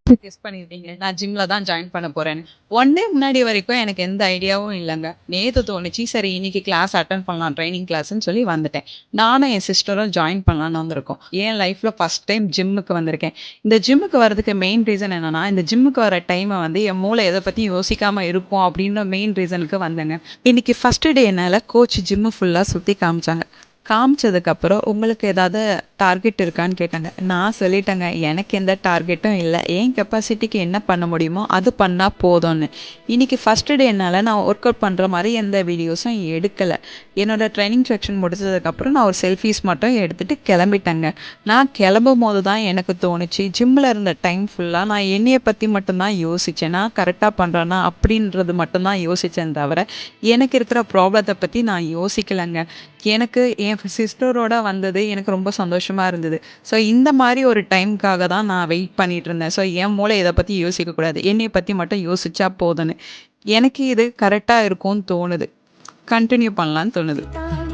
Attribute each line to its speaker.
Speaker 1: Guess பண்ணியிருப்பீங்க. நான் ஜிம்ல தான் ஜாயின் பண்ண போறேன்னு. 1 டே முன்னாடி வரைக்கும் எனக்கு எந்த ஐடியாவும் இல்லங்க. நேத்து தோணுச்சு, சரி இன்னைக்கு கிளாஸ் அட்டெண்ட் பண்ணலாம் ட்ரெய்னிங் கிளாஸ்ன்னு சொல்லி வந்துட்டேன். நானும் என் சிஸ்டரும் ஜாயின் பண்ணலான்னு வந்திருக்கோம். என் லைஃப்ல ஃபர்ஸ்ட் டைம் ஜிம்முக்கு வந்திருக்கேன். இந்த ஜிம்முக்கு வரதுக்கு மெயின் ரீசன் என்னன்னா, இந்த ஜிம்முக்கு வர டைம வந்து என் மூளை எத பத்தியும் யோசிக்காம இருக்கும் அப்படின்னு மெயின் ரீசனுக்கு வந்தேங்க. இன்னைக்கு ஃபர்ஸ்ட் டே என்னால கோச் ஜிம்மு ஃபுல்லா சுத்தி காமிச்சாங்க. காமிச்சதுக்கப்புறம், "உங்களுக்கு ஏதாவது டார்கெட் இருக்கான்னு?" கேட்டாங்க. நான் சொல்லிட்டேங்க, "எனக்கு எந்த டார்கெட்டும் இல்ல. என் கெப்பாசிட்டிக்கு என்ன பண்ண முடியுமோ, அது பண்ணா போதும்ன்னு." இன்னைக்கு ஃபர்ஸ்ட் டே என்னால நான் ஒர்க் அவுட் பண்ற மாரி எந்த வீடியோஸும் எடுக்கல. என்னோட ட்ரெய்னிங் செக்ஷன் முடிச்சதுக்கப்புறம் நான் ஒரு செல்ஃபீஸ் மட்டும் எடுத்துட்டு கெளம்பிட்டேங்க. நான் கெளம்பும்போது தான் எனக்கு தோணுச்சு, ஜிம்ல இருந்த டைம் ஃபுல்லா நான் என்னைய பத்தி மட்டும் தான் யோசிச்சேன். நான் கரெக்ட்டா பண்றேனா அப்படின்றது மட்டும் தான் யோசிச்சேன் தவிர, எனக்கு இருக்கிற ப்ராப்ளத்த பத்தி நான் யோசிக்கலங்க. எனக்கு என் சிஸ்டரோட வந்தது எனக்கு ரொம்ப சந்தோஷமா இருந்தது. ஸோ இந்த மாரி ஒரு டைம்க்காக தான் நான் வெயிட் பண்ணிட்டு இருந்தேன். ஸோ என் மூளை இத பத்தி யோசிக்கக்கூடாது. என்னைய பத்தி மட்டும் யோசிச்சா போதும்ன்னு. எனக்கு இது கரெக்ட்டா இருக்கும்னு தோணுது. கன்டின்யூ பண்ணலான்னு தோணுது.